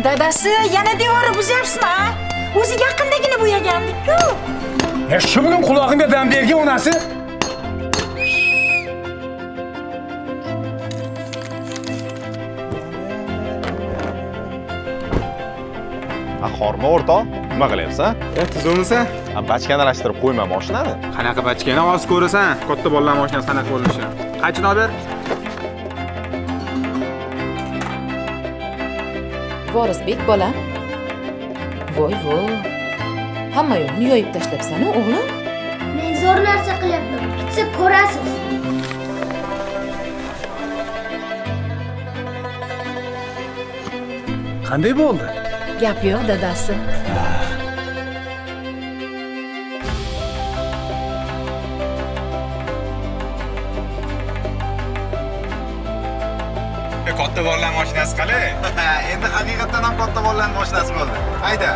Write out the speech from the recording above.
Dadasi, yana devorni buzyapsizmi? O'zi yaqindagina bo'yagandik-ku. Shu bilan qulog'imga dam bergan onasi. Xorma o'rtoq, nima qilyapsan? Tuzumisa? Bachkani alashtirib qo'yma mashinani. Qanaqa bachkani oz ko'rasan? Katta bolalar mashinasi qanaqa bo'lishi? Qanchini olib ber? Vorisbek bolam. Voy. Hamma yo'qni yoyib tashlabsan-a, o'g'lim? Men zo'r narsa qilyapman. Bitsa ko'rasiz. Qanday bo'ldi? Gap yo'q, dadasi. Katta bolalar mashinasi qalay? Endi haqiqatan ham katta bolalar mashinasi bo'ldi. Hayda.